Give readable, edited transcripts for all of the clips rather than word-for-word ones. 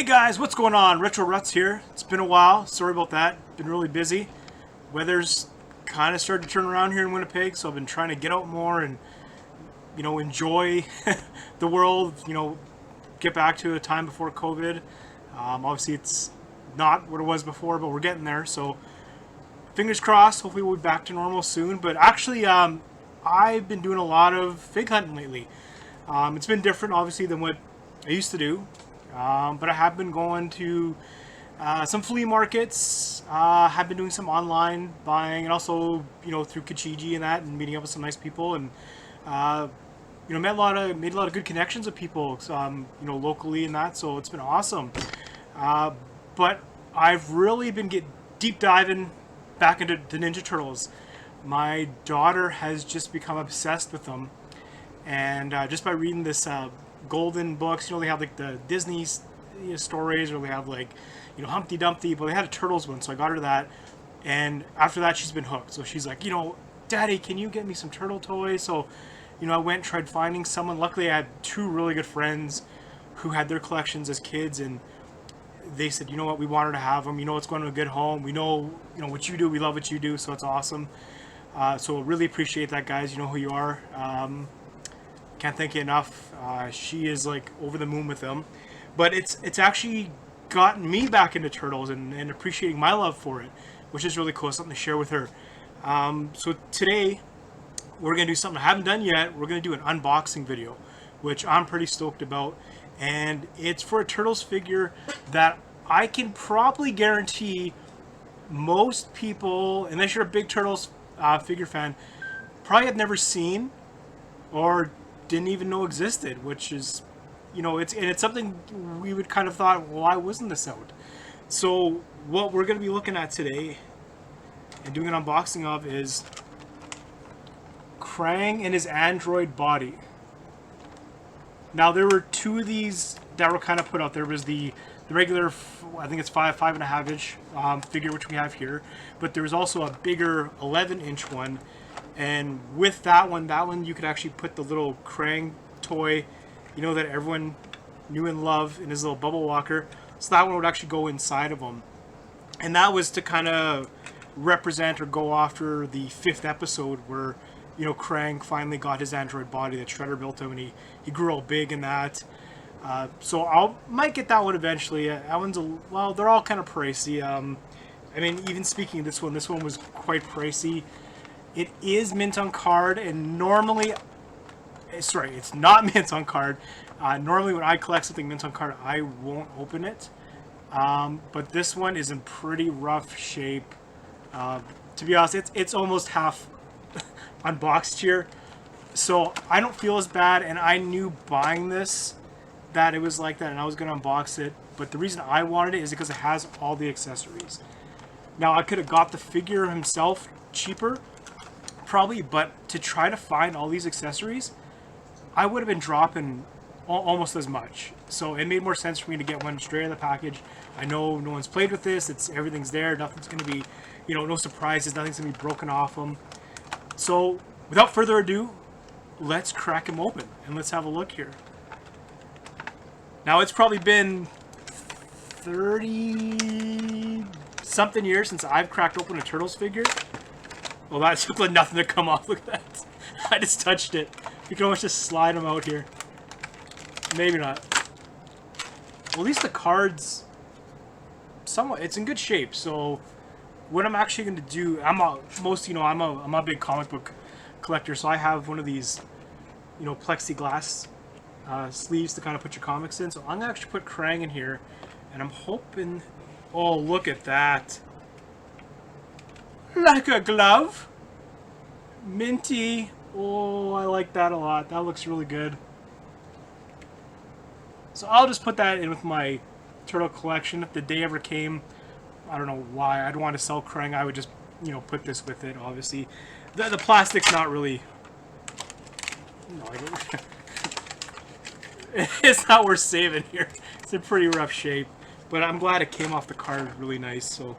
guys, what's going on? Retro Rutz here. It's been a while. Sorry about that. Been really busy. Weather's kind of started to turn around here in Winnipeg, so I've been trying to get out more and, enjoy the world, get back to a time before COVID. Obviously, it's not what it was before, but we're getting there, so fingers crossed. Hopefully we'll be back to normal soon. But actually, I've been doing a lot of fig hunting lately. It's been different, obviously, than what I used to do. But I have been going to some flea markets, have been doing some online buying, and also, through Kijiji and that, and meeting up with some nice people, and, made a lot of good connections with people, locally and that, so it's been awesome. But I've really been deep diving back into the Ninja Turtles. My daughter has just become obsessed with them, and just by reading this golden books, they have like the Disney stories, or they have like Humpty Dumpty, but they had a Turtles one, so I got her that, and after that she's been hooked. So she's like, Daddy, can you get me some turtle toys? So I went and tried finding someone. Luckily I had two really good friends who had their collections as kids, and they said, you know what, we want her to have them, it's going to a good home, we know what you do, we love what you do, so it's awesome. So really appreciate that, guys. You know who you are. Can't thank you enough. She is like over the moon with them, but it's actually gotten me back into turtles and appreciating my love for it, which is really cool. Something to share with her. So today we're gonna do something I haven't done yet. We're gonna do an unboxing video, which I'm pretty stoked about, and it's for a Turtles figure that I can probably guarantee most people, unless you're a big Turtles figure fan, probably have never seen or didn't even know existed, which is, it's something we would kind of thought, well, why wasn't this out? So what we're going to be looking at today and doing an unboxing of is Krang and his android body. Now there were two of these that were kind of put out. There was the regular, I think it's 5.5 inch figure, which we have here, but there was also a bigger 11-inch one. And with that one you could actually put the little Krang toy, that everyone knew and loved, in his little bubble walker. So that one would actually go inside of him. And that was to kind of represent or go after the 5th episode where, Krang finally got his android body that Shredder built him, and he grew all big in that. So might get that one eventually. That one's they're all kind of pricey. Even speaking of this one was quite pricey. It is mint on card, and normally, sorry, it's not mint on card. Normally when I collect something mint on card, I won't open it. But this one is in pretty rough shape. To be honest, it's almost half unboxed here. So I don't feel as bad, and I knew buying this that it was like that, and I was going to unbox it. But the reason I wanted it is because it has all the accessories. Now, I could have got the figure himself cheaper, probably, but to try to find all these accessories, I would have been dropping almost as much. So it made more sense for me to get one straight out of the package. I know no one's played with this. Everything's there. Nothing's going to be, no surprises. Nothing's going to be broken off them. So without further ado, let's crack them open and let's have a look here. Now, it's probably been 30-something years since I've cracked open a Turtles figure. Well, that took like nothing to come off. Look at that. I just touched it. You can almost just slide them out here. Maybe not. Well, at least the cards, somewhat, it's in good shape. So what I'm actually going to do, I'm a big comic book collector, so I have one of these, plexiglass sleeves to kind of put your comics in. So I'm going to actually put Krang in here, and I'm hoping, oh, look at that. Like a glove. Minty. Oh, I like that a lot. That looks really good. So I'll just put that in with my turtle collection. If the day ever came, I don't know why I'd want to sell Krang, I would just, put this with it, obviously. The plastic's not really... No, I don't... It's not worth saving here. It's in pretty rough shape. But I'm glad it came off the card really nice, so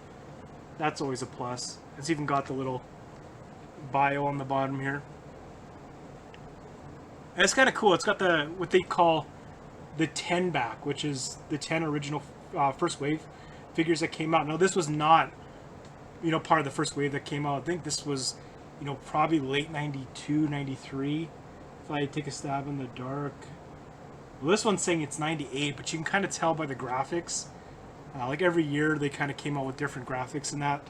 that's always a plus. It's even got the little bio on the bottom here. And it's kind of cool. It's got what they call the 10 back, which is the 10 original first wave figures that came out. Now this was not, you know, part of the first wave that came out. I think this was, you know, probably late 92, 93. If I take a stab in the dark. Well, this one's saying it's 98, but you can kind of tell by the graphics. Like every year they kind of came out with different graphics in that.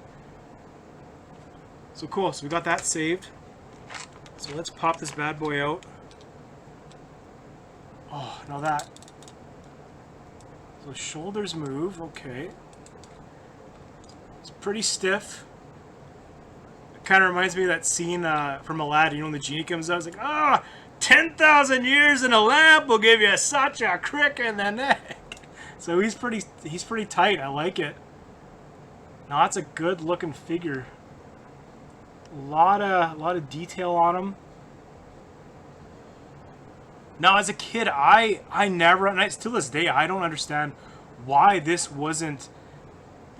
So cool, so we got that saved. So let's pop this bad boy out. Oh, now that. So shoulders move, okay. It's pretty stiff. It kind of reminds me of that scene from Aladdin, you know, when the genie comes out. It's like, ah, 10,000 years in a lamp will give you such a crick in the neck. So he's pretty tight. I like it. Now that's a good looking figure. A lot of detail on him. Now as a kid, I never, and to this day, I don't understand why this wasn't,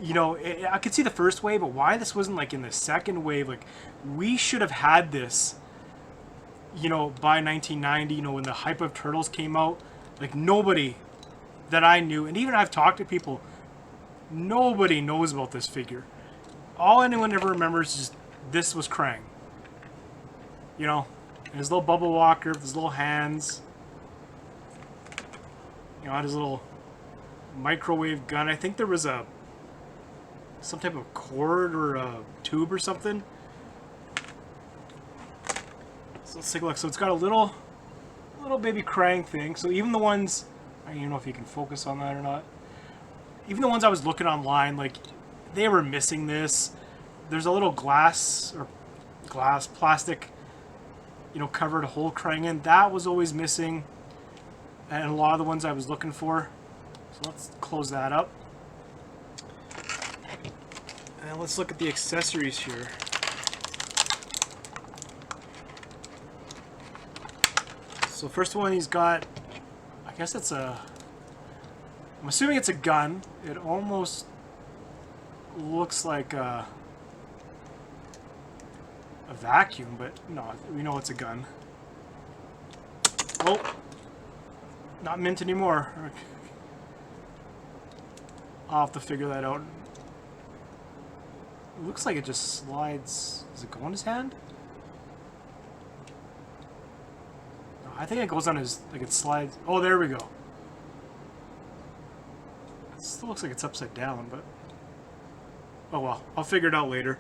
you know, I could see the first wave, but why this wasn't like in the second wave. Like, we should have had this, you know, by 1990, you know, when the hype of Turtles came out. Like, nobody that I knew, and even I've talked to people, nobody knows about this figure. All anyone ever remembers is this was Krang. You know, and his little bubble walker with his little hands. You know, had his little microwave gun. I think there was some type of cord or a tube or something. So let's take a look. So it's got a little baby Krang thing. So even the ones, I don't even know if you can focus on that or not. Even the ones I was looking online, like, they were missing this. There's a little plastic, you know, covered whole Krang in. That was always missing. And a lot of the ones I was looking for. So let's close that up. And let's look at the accessories here. So first one, he's got, I guess it's I'm assuming it's a gun. It almost looks like a vacuum, but no, we know it's a gun. Oh, not mint anymore. I'll have to figure that out. It looks like it just slides. Does it go on his hand? No, I think it goes on his, like it slides. Oh, there we go. It still looks like it's upside down, but oh well, I'll figure it out later.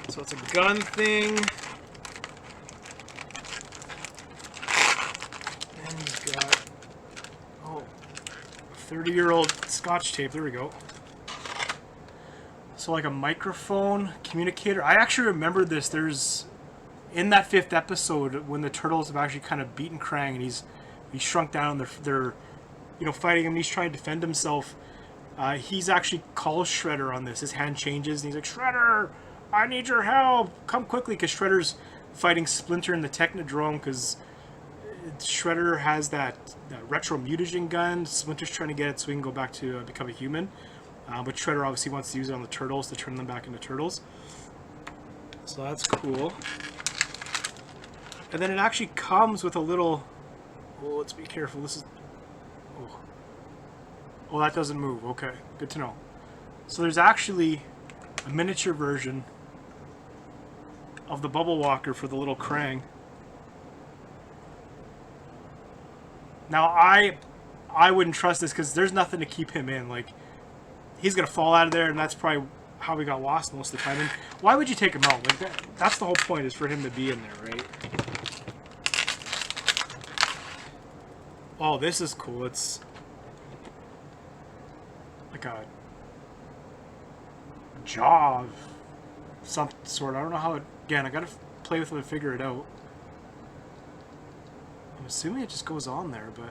So it's a gun thing. And he's got, oh, 30-year-old Scotch tape. There we go. So like a microphone communicator. I actually remember this. There's, in that 5th episode, when the Turtles have actually kind of beaten Krang and he's shrunk down. They're you know, fighting him. And he's trying to defend himself. He's actually calls Shredder on this. His hand changes and he's like, Shredder, I need your help. Come quickly, because Shredder's fighting Splinter in the Technodrome, because Shredder has that retro mutagen gun. Splinter's trying to get it so he can go back to become a human. But Shredder obviously wants to use it on the Turtles to turn them back into Turtles. So that's cool. And then it actually comes with a little... Oh, let's be careful. This is... Oh, that doesn't move. Okay, good to know. So there's actually a miniature version of the bubble walker for the little Krang. Now, I wouldn't trust this because there's nothing to keep him in. Like, he's going to fall out of there, and that's probably how we got lost most of the time. And why would you take him out? Like, that's the whole point, is for him to be in there, right? Oh, this is cool. It's like a jaw of some sort. I don't know how it... Again, I gotta play with it and figure it out. I'm assuming it just goes on there, but...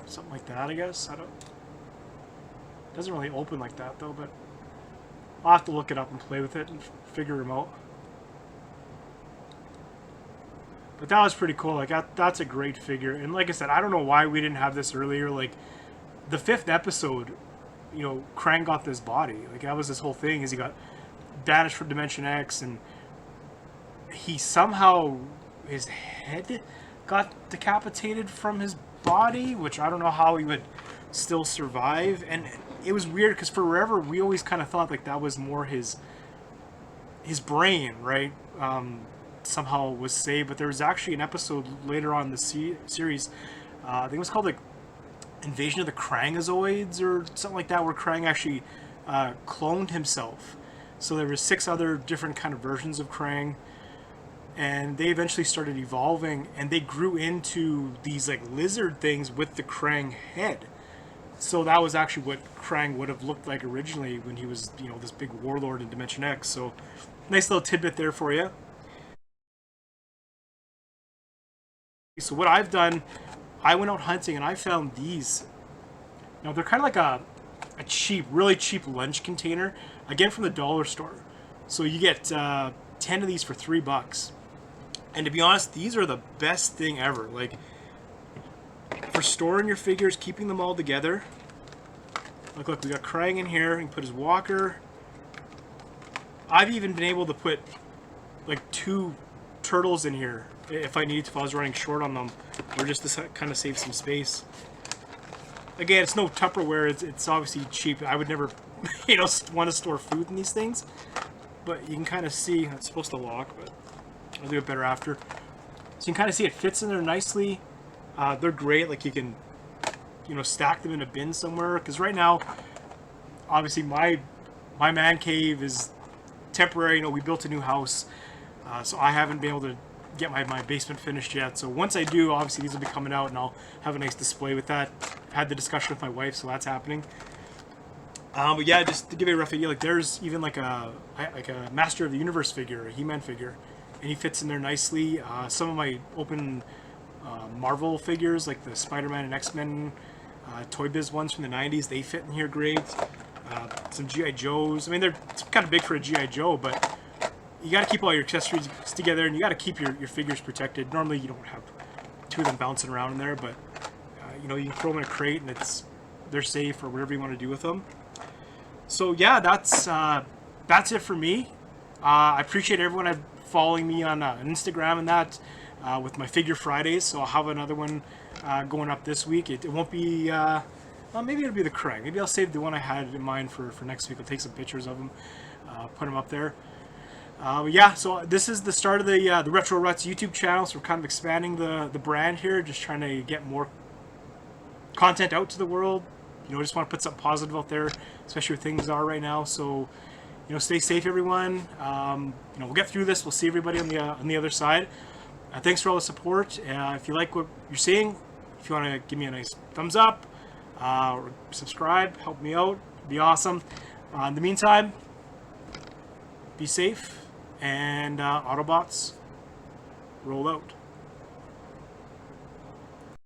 Something like that, I guess? I don't... It doesn't really open like that, though, but... I'll have to look it up and play with it and figure them out. But that was pretty cool. Like, that's a great figure. And like I said, I don't know why we didn't have this earlier. Like, the 5th episode, you know, Krang got this body. Like, that was his whole thing, is he got banished from Dimension X, and he somehow, his head got decapitated from his body, which I don't know how he would still survive. And it was weird because forever we always kind of thought like that was more his brain, right? Somehow was saved, but there was actually an episode later on in the series. I think it was called like Invasion of the Krangazoids or something like that, where Krang actually cloned himself. So there were 6 other different kind of versions of Krang, and they eventually started evolving, and they grew into these like lizard things with the Krang head. So that was actually what Krang would have looked like originally when he was, you know, this big warlord in Dimension X. So nice little tidbit there for you. So what I've done, I went out hunting and I found these. Now they're kind of like a cheap, really cheap lunch container, again from the dollar store. So you get 10 of these for $3. And to be honest, these are the best thing ever. Like, for storing your figures, keeping them all together. Look, we got Krang in here. You can put his walker. I've even been able to put like 2 turtles in here if I needed to, if I was running short on them, or just to kind of save some space. Again, it's no Tupperware. It's obviously cheap. I would never, you know, want to store food in these things. But you can kind of see, it's supposed to lock, but I'll do it better after. So you can kind of see it fits in there nicely. They're great. Like, you can, you know, stack them in a bin somewhere. Because right now, obviously, my man cave is temporary. You know, we built a new house, so I haven't been able to get my basement finished yet. So once I do, obviously these will be coming out, and I'll have a nice display with that. I've had the discussion with my wife, so that's happening. But yeah, just to give you a rough idea, like there's even like a Master of the Universe figure, a He-Man figure, and he fits in there nicely. Some of my open Marvel figures, like the Spider-Man and X-Men Toy Biz ones from the 90s, they fit in here great. Some G.I. Joes. I mean, they're kind of big for a G.I. Joe, but you got to keep all your accessories together, and you got to keep your figures protected. Normally, you don't have 2 of them bouncing around in there, but you know, you can throw them in a crate, and they're safe, or whatever you want to do with them. So yeah, that's it for me. I appreciate everyone following me on Instagram and that with my Figure Fridays. So I'll have another one going up this week. It won't be. Well, maybe it'll be the Krang. Maybe I'll save the one I had in mind for next week. I'll take some pictures of them, put them up there. But yeah, so this is the start of the Retro Rutz YouTube channel. So we're kind of expanding the brand here, just trying to get more content out to the world. You know, I just want to put something positive out there, especially where things are right now. So, you know, stay safe, everyone. You know, we'll get through this. We'll see everybody on the other side. Thanks for all the support. If you like what you're seeing, if you want to give me a nice thumbs up, or subscribe, help me out, it'd be awesome. In the meantime, be safe, and Autobots roll out.